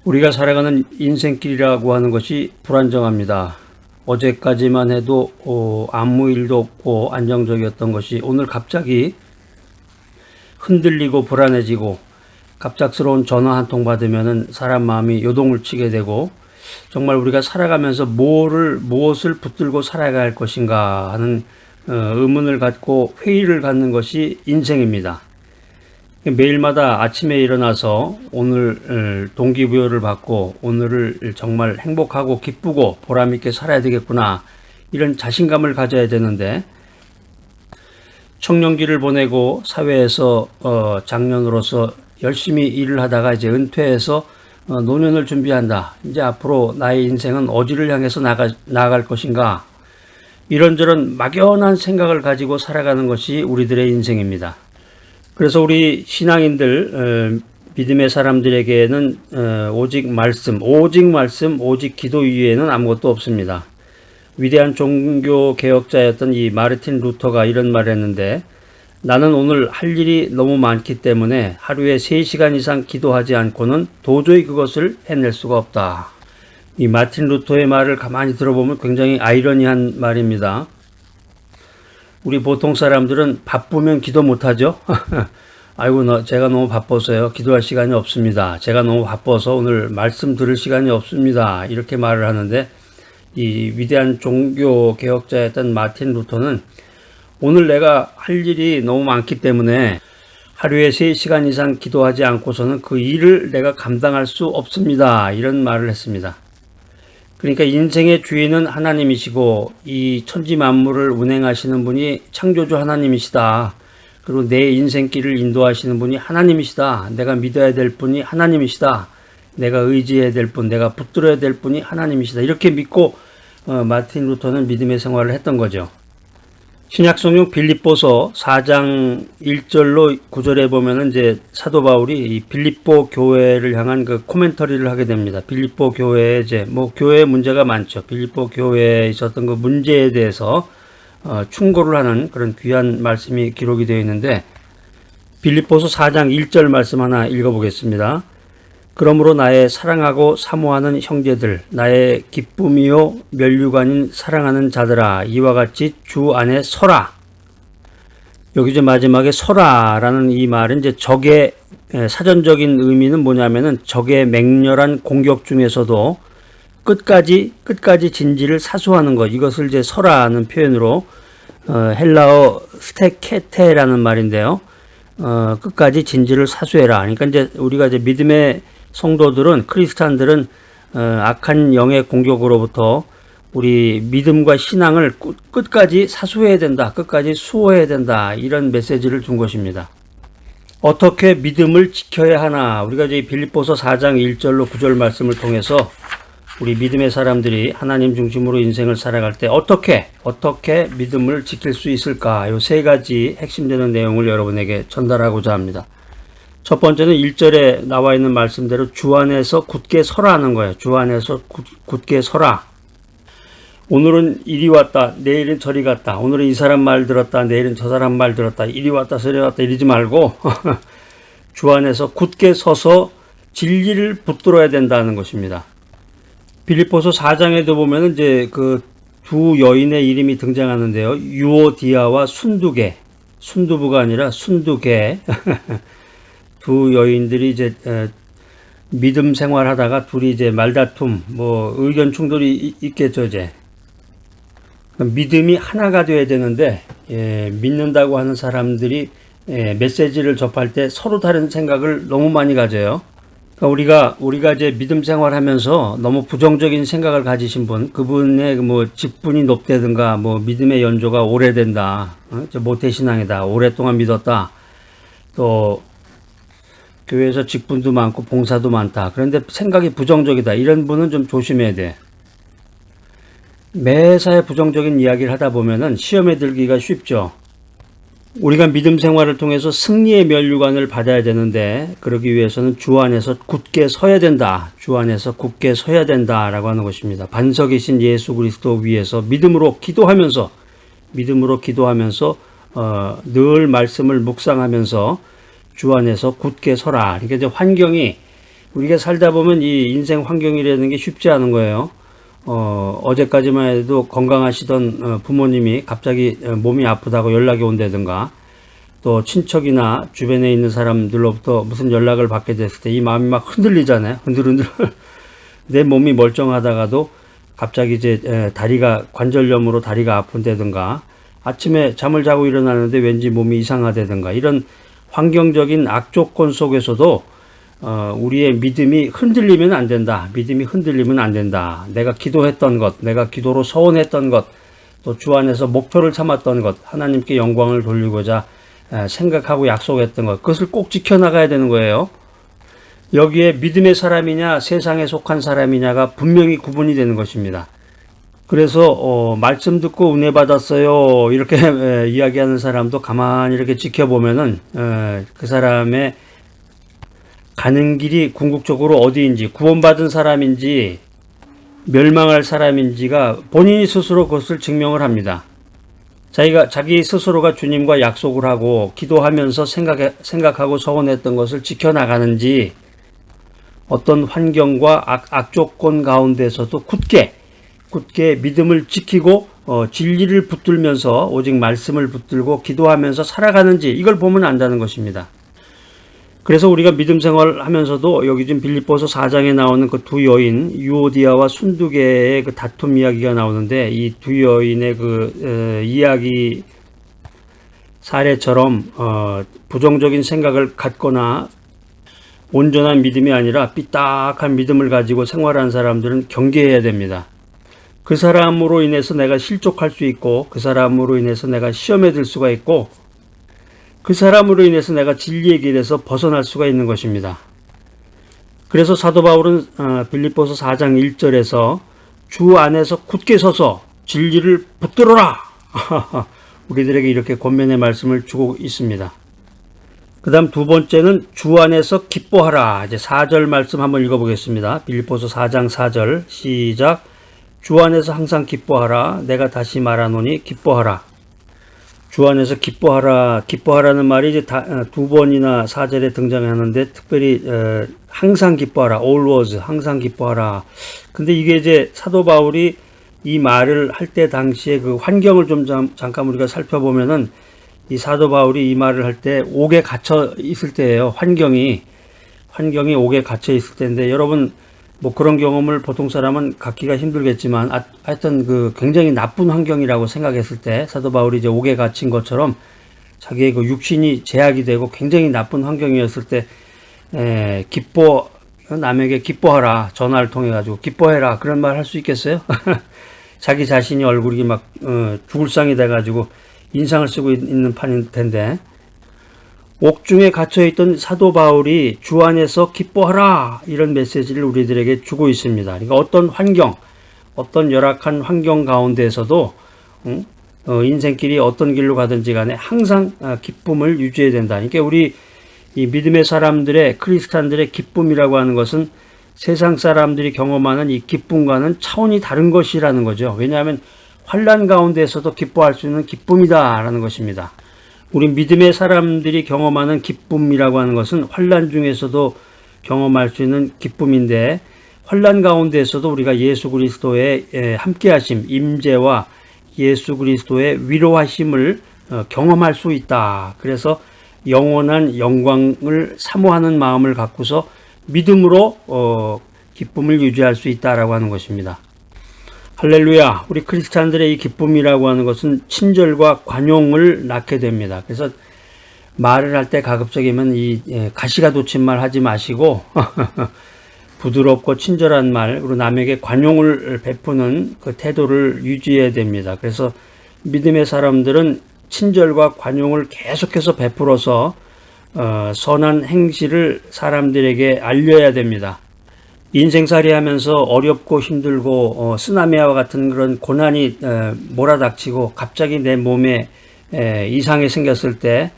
우리가 살아가는 인생길이라고 하는 것이 불안정합니다. 어제까지만 해도 아무 일도 없고 안정적이었던 것이 오늘 갑자기 흔들리고 불안해지고, 갑작스러운 전화 한 통 받으면은 사람 마음이 요동을 치게 되고, 정말 우리가 살아가면서 무엇을 붙들고 살아가야 할 것인가 하는 의문을 갖고 회의를 갖는 것이 인생입니다. 매일마다 아침에 일어나서 오늘 동기부여를 받고 오늘을 정말 행복하고 기쁘고 보람있게 살아야 되겠구나, 이런 자신감을 가져야 되는데, 청년기를 보내고 사회에서 장년으로서 열심히 일을 하다가 이제 은퇴해서 노년을 준비한다. 이제 앞으로 나의 인생은 어디를 향해서 나아갈 것인가, 이런저런 막연한 생각을 가지고 살아가는 것이 우리들의 인생입니다. 그래서 우리 신앙인들, 믿음의 사람들에게는 오직 말씀, 오직 기도 이외에는 아무것도 없습니다. 위대한 종교 개혁자였던 이 마르틴 루터가 이런 말을 했는데, 나는 오늘 할 일이 너무 많기 때문에 하루에 3시간 이상 기도하지 않고는 도저히 그것을 해낼 수가 없다. 이 마르틴 루터의 말을 가만히 들어보면 굉장히 아이러니한 말입니다. 우리 보통 사람들은 바쁘면 기도 못하죠. 아이고, 제가 너무 바빠서요, 기도할 시간이 없습니다. 제가 너무 바빠서 오늘 말씀 들을 시간이 없습니다. 이렇게 말을 하는데, 이 위대한 종교 개혁자였던 마틴 루터는 오늘 내가 할 일이 너무 많기 때문에 하루에 3시간 이상 기도하지 않고서는 그 일을 내가 감당할 수 없습니다. 이런 말을 했습니다. 그러니까 인생의 주인은 하나님이시고 이 천지 만물을 운행하시는 분이 창조주 하나님이시다. 그리고 내 인생길을 인도하시는 분이 하나님이시다. 내가 믿어야 될 분이 하나님이시다. 내가 의지해야 될 분, 내가 붙들어야 될 분이 하나님이시다. 이렇게 믿고 마틴 루터는 믿음의 생활을 했던 거죠. 신약성경 빌립보서 4장 1절로 9절에 보면은 이제 사도 바울이 이 빌립보 교회를 향한 그 코멘터리를 하게 됩니다. 빌립보 교회에 이제 교회에 문제가 많죠. 빌립보 교회에 있었던 그 문제에 대해서 충고를 하는 그런 귀한 말씀이 기록이 되어 있는데, 빌립보서 4장 1절 말씀 하나 읽어보겠습니다. 그러므로 나의 사랑하고 사모하는 형제들, 나의 기쁨이요 면류관인 사랑하는 자들아, 이와 같이 주 안에 서라. 여기 이제 마지막에 서라라는 이 말은 이제 적의 사전적인 의미는 뭐냐면은 적의 맹렬한 공격 중에서도 끝까지 진지를 사수하는 것, 이것을 이제 서라는 표현으로 헬라어 스테케테라는 말인데요. 끝까지 진지를 사수해라. 그러니까 이제 우리가 이제 믿음의 성도들은, 크리스찬들은 악한 영의 공격으로부터 우리 믿음과 신앙을 끝까지 사수해야 된다, 끝까지 수호해야 된다, 이런 메시지를 준 것입니다. 어떻게 믿음을 지켜야 하나, 우리가 이제 빌립보서 4장 1절로 9절 말씀을 통해서 우리 믿음의 사람들이 하나님 중심으로 인생을 살아갈 때 어떻게 믿음을 지킬 수 있을까, 이 3가지 핵심되는 내용을 여러분에게 전달하고자 합니다. 첫 번째는 1절에 나와 있는 말씀대로 주 안에서 굳게 서라 하는 거예요. 주 안에서 굳게 서라. 오늘은 이리 왔다, 내일은 저리 갔다, 오늘은 이 사람 말 들었다, 내일은 저 사람 말 들었다, 이리 왔다 저리 왔다 이러지 말고 주 안에서 굳게 서서 진리를 붙들어야 된다는 것입니다. 빌립보서 4장에도 보면 이제 그 두 여인의 이름이 등장하는데요. 유오디아와 순두개, 순두부가 아니라 순두개. 두 여인들이 이제 믿음 생활하다가 둘이 이제 말다툼, 의견 충돌이 있겠죠. 이제 믿음이 하나가 되어야 되는데, 믿는다고 하는 사람들이 메시지를 접할 때 서로 다른 생각을 너무 많이 가져요. 그러니까 우리가 이제 믿음 생활하면서 너무 부정적인 생각을 가지신 분, 그분의 직분이 높다든가, 믿음의 연조가 오래된다, 모태신앙이다, 오랫동안 믿었다, 또 교회에서 직분도 많고 봉사도 많다, 그런데 생각이 부정적이다, 이런 분은 좀 조심해야 돼. 매사에 부정적인 이야기를 하다 보면은 시험에 들기가 쉽죠. 우리가 믿음 생활을 통해서 승리의 면류관을 받아야 되는데, 그러기 위해서는 주 안에서 굳게 서야 된다. 주 안에서 굳게 서야 된다라고 하는 것입니다. 반석이신 예수 그리스도 위에서 믿음으로 기도하면서 늘 말씀을 묵상하면서 주 안에서 굳게 서라. 그러니까 이제 환경이 우리가 살다 보면 이 인생 환경이라는 게 쉽지 않은 거예요. 어제까지만 해도 건강하시던 부모님이 갑자기 몸이 아프다고 연락이 온다든가, 또 친척이나 주변에 있는 사람들로부터 무슨 연락을 받게 됐을 때 이 마음이 막 흔들리잖아요. 흔들흔들. 내 몸이 멀쩡하다가도 갑자기 이제 다리가 관절염으로 다리가 아픈다든가, 아침에 잠을 자고 일어나는데 왠지 몸이 이상하다든가, 이런 환경적인 악조건 속에서도 우리의 믿음이 흔들리면 안 된다. 믿음이 흔들리면 안 된다. 내가 기도했던 것, 내가 기도로 서원했던 것, 또 주 안에서 목표를 삼았던 것, 하나님께 영광을 돌리고자 생각하고 약속했던 것, 그것을 꼭 지켜나가야 되는 거예요. 여기에 믿음의 사람이냐 세상에 속한 사람이냐가 분명히 구분이 되는 것입니다. 그래서 말씀 듣고 은혜 받았어요 이렇게 이야기하는 사람도 가만히 이렇게 지켜보면은 그 사람의 가는 길이 궁극적으로 어디인지, 구원받은 사람인지 멸망할 사람인지가 본인이 스스로 그것을 증명을 합니다. 자기 스스로가 주님과 약속을 하고 기도하면서 생각하고 서원했던 것을 지켜나가는지, 어떤 환경과 악조건 가운데서도 굳게 믿음을 지키고 진리를 붙들면서 오직 말씀을 붙들고 기도하면서 살아가는지, 이걸 보면 안다는 것입니다. 그래서 우리가 믿음 생활하면서도 여기 지금 빌립보서 4장에 나오는 그 두 여인 유오디아와 순두계의 그 다툼 이야기가 나오는데, 이 두 여인의 그 이야기 사례처럼 부정적인 생각을 갖거나 온전한 믿음이 아니라 삐딱한 믿음을 가지고 생활하는 사람들은 경계해야 됩니다. 그 사람으로 인해서 내가 실족할 수 있고, 그 사람으로 인해서 내가 시험에 들 수가 있고, 그 사람으로 인해서 내가 진리의 길에서 벗어날 수가 있는 것입니다. 그래서 사도 바울은 빌립보서 4장 1절에서 주 안에서 굳게 서서 진리를 붙들어라 우리들에게 이렇게 권면의 말씀을 주고 있습니다. 그 다음 두 번째는 주 안에서 기뻐하라. 이제 4절 말씀 한번 읽어보겠습니다. 빌립보서 4장 4절 시작. 주 안에서 항상 기뻐하라. 내가 다시 말하노니 기뻐하라. 주 안에서 기뻐하라. 기뻐하라는 말이 이제 두 번이나 4절에 등장하는데, 특별히 항상 기뻐하라. always, 항상 기뻐하라. 근데 이게 이제 사도 바울이 이 말을 할 때 당시에 그 환경을 좀 잠깐 우리가 살펴보면은, 이 사도 바울이 이 말을 할 때 옥에 갇혀 있을 때예요. 환경이 옥에 갇혀 있을 때인데, 여러분 뭐 그런 경험을 보통 사람은 갖기가 힘들겠지만 하여튼 그 굉장히 나쁜 환경이라고 생각했을 때, 사도 바울이 이제 옥에 갇힌 것처럼 자기의 그 육신이 제약이 되고 굉장히 나쁜 환경이었을 때 남에게 기뻐하라, 전화를 통해 가지고 기뻐해라, 그런 말 할 수 있겠어요? 자기 자신이 얼굴이 막 죽을 상이 돼 가지고 인상을 쓰고 있는 판일 텐데, 옥중에 갇혀있던 사도 바울이 주 안에서 기뻐하라, 이런 메시지를 우리들에게 주고 있습니다. 그러니까 어떤 환경, 어떤 열악한 환경 가운데에서도 인생길이 어떤 길로 가든지 간에 항상 기쁨을 유지해야 된다. 그러니까 우리 이 믿음의 사람들의, 크리스찬들의 기쁨이라고 하는 것은 세상 사람들이 경험하는 이 기쁨과는 차원이 다른 것이라는 거죠. 왜냐하면 환난 가운데에서도 기뻐할 수 있는 기쁨이다라는 것입니다. 우리 믿음의 사람들이 경험하는 기쁨이라고 하는 것은 환난 중에서도 경험할 수 있는 기쁨인데, 환난 가운데에서도 우리가 예수 그리스도의 함께하심, 임재와 예수 그리스도의 위로하심을 경험할 수 있다. 그래서 영원한 영광을 사모하는 마음을 갖고서 믿음으로 기쁨을 유지할 수 있다라고 하는 것입니다. 할렐루야. 우리 크리스찬들의 이 기쁨이라고 하는 것은 친절과 관용을 낳게 됩니다. 그래서 말을 할 때 가급적이면 가시가 돋친 말 하지 마시고 부드럽고 친절한 말, 그리고 남에게 관용을 베푸는 그 태도를 유지해야 됩니다. 그래서 믿음의 사람들은 친절과 관용을 계속해서 베풀어서 선한 행실을 사람들에게 알려야 됩니다. 인생살이 하면서 어렵고 힘들고 쓰나미와 같은 그런 고난이 몰아닥치고 갑자기 내 몸에 이상이 생겼을 때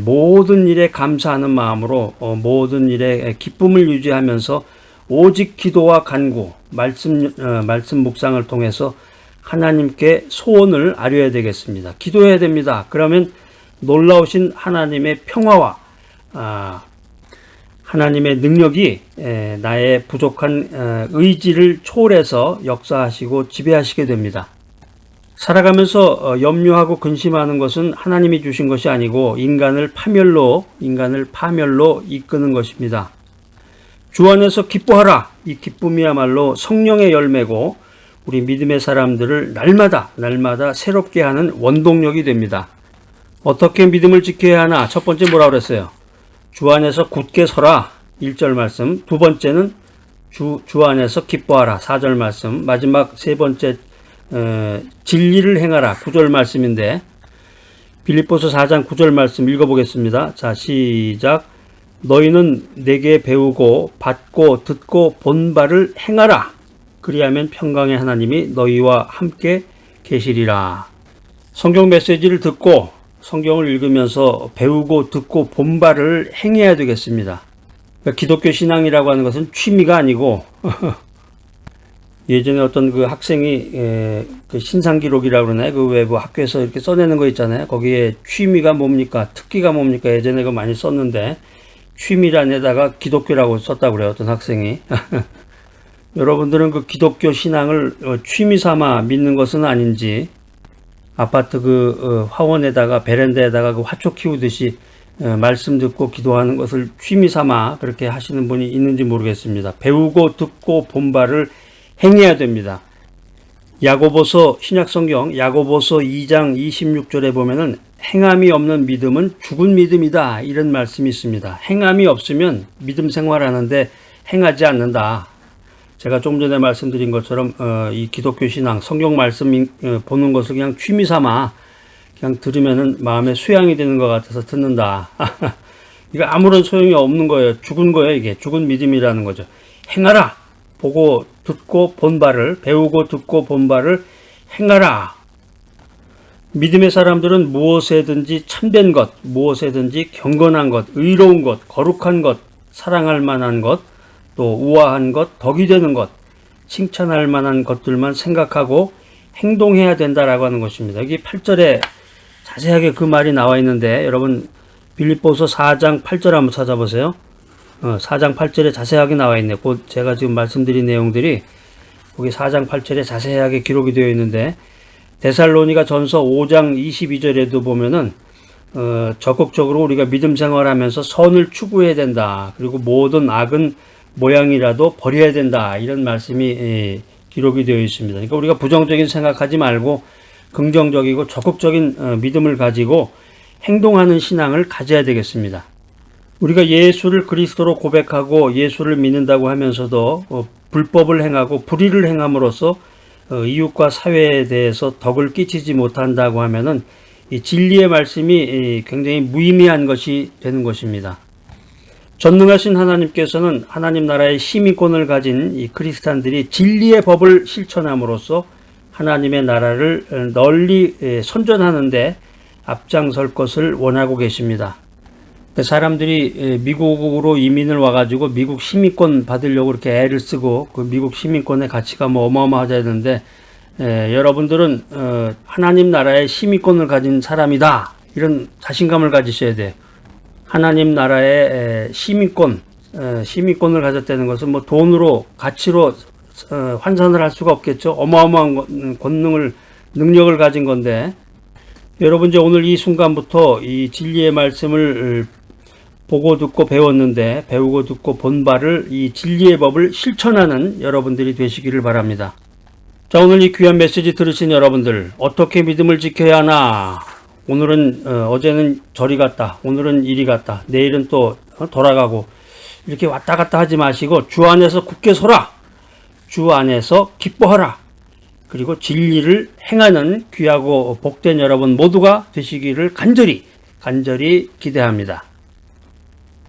모든 일에 감사하는 마음으로 모든 일에 기쁨을 유지하면서 오직 기도와 간구, 말씀 묵상을 통해서 하나님께 소원을 아뢰어야 되겠습니다. 기도해야 됩니다. 그러면 놀라우신 하나님의 평화와 하나님의 능력이 나의 부족한 의지를 초월해서 역사하시고 지배하시게 됩니다. 살아가면서 염려하고 근심하는 것은 하나님이 주신 것이 아니고 인간을 파멸로 이끄는 것입니다. 주 안에서 기뻐하라. 이 기쁨이야말로 성령의 열매고 우리 믿음의 사람들을 날마다 새롭게 하는 원동력이 됩니다. 어떻게 믿음을 지켜야 하나? 첫 번째 뭐라고 그랬어요? 주 안에서 굳게 서라. 1절 말씀. 두 번째는 주 안에서 기뻐하라. 4절 말씀. 마지막 세 번째 진리를 행하라. 9절 말씀인데 빌립보서 4장 9절 말씀 읽어보겠습니다. 자, 시작. 너희는 내게 배우고 받고 듣고 본 바를 행하라. 그리하면 평강의 하나님이 너희와 함께 계시리라. 성경 메시지를 듣고 성경을 읽으면서 배우고 듣고 본 바를 행해야 되겠습니다. 그러니까 기독교 신앙이라고 하는 것은 취미가 아니고 예전에 어떤 그 학생이 그 신상 기록이라고 그러나요? 그 외부 학교에서 이렇게 써내는 거 있잖아요. 거기에 취미가 뭡니까? 특기가 뭡니까? 예전에 그거 많이 썼는데 취미란에다가 기독교라고 썼다고 그래요. 어떤 학생이. 여러분들은 그 기독교 신앙을 취미 삼아 믿는 것은 아닌지 아파트 그 화원에다가 베란다에다가 그 화초 키우듯이 말씀 듣고 기도하는 것을 취미 삼아 그렇게 하시는 분이 있는지 모르겠습니다. 배우고 듣고 본 바를 행해야 됩니다. 야고보서 신약성경 야고보서 2장 26절에 보면은 행함이 없는 믿음은 죽은 믿음이다 이런 말씀이 있습니다. 행함이 없으면 믿음 생활하는데 행하지 않는다. 제가 조금 전에 말씀드린 것처럼 이 기독교 신앙 성경 말씀 보는 것을 그냥 취미 삼아 그냥 들으면은 마음에 수양이 되는 것 같아서 듣는다. 이거 아무런 소용이 없는 거예요. 죽은 거예요. 이게 죽은 믿음이라는 거죠. 행하라. 보고 듣고 본 바를 배우고 듣고 본 바를 행하라. 믿음의 사람들은 무엇에든지 참된 것, 무엇에든지 경건한 것, 의로운 것, 거룩한 것, 사랑할 만한 것, 또 우아한 것, 덕이 되는 것, 칭찬할 만한 것들만 생각하고 행동해야 된다라고 하는 것입니다. 여기 8절에 자세하게 그 말이 나와 있는데 여러분 빌립보서 4장 8절 한번 찾아보세요. 4장 8절에 자세하게 나와 있네요. 곧 제가 지금 말씀드린 내용들이 거기 4장 8절에 자세하게 기록이 되어 있는데 데살로니가 전서 5장 22절에도 보면은 적극적으로 우리가 믿음 생활하면서 선을 추구해야 된다. 그리고 모든 악은 모양이라도 버려야 된다. 이런 말씀이 기록이 되어 있습니다. 그러니까 우리가 부정적인 생각하지 말고 긍정적이고 적극적인 믿음을 가지고 행동하는 신앙을 가져야 되겠습니다. 우리가 예수를 그리스도로 고백하고 예수를 믿는다고 하면서도 불법을 행하고 불의를 행함으로써 이웃과 사회에 대해서 덕을 끼치지 못한다고 하면은 이 진리의 말씀이 굉장히 무의미한 것이 되는 것입니다. 전능하신 하나님께서는 하나님 나라의 시민권을 가진 이 크리스찬들이 진리의 법을 실천함으로써 하나님의 나라를 널리 선전하는데 앞장설 것을 원하고 계십니다. 사람들이 미국으로 이민을 와가지고 미국 시민권 받으려고 이렇게 애를 쓰고 그 미국 시민권의 가치가 뭐 어마어마하자 했는데 여러분들은 하나님 나라의 시민권을 가진 사람이다. 이런 자신감을 가지셔야 돼요. 하나님 나라의 시민권을 가졌다는 것은 뭐 돈으로 가치로 환산을 할 수가 없겠죠. 어마어마한 능력을 가진 건데 여러분 이제 오늘 이 순간부터 이 진리의 말씀을 보고 듣고 배웠는데 배우고 듣고 본 바를 이 진리의 법을 실천하는 여러분들이 되시기를 바랍니다. 자, 오늘 이 귀한 메시지 들으신 여러분들 어떻게 믿음을 지켜야 하나? 오늘은 어제는 저리 갔다, 오늘은 이리 갔다, 내일은 또 돌아가고 이렇게 왔다 갔다 하지 마시고 주 안에서 굳게 서라. 주 안에서 기뻐하라. 그리고 진리를 행하는 귀하고 복된 여러분 모두가 되시기를 간절히 기대합니다.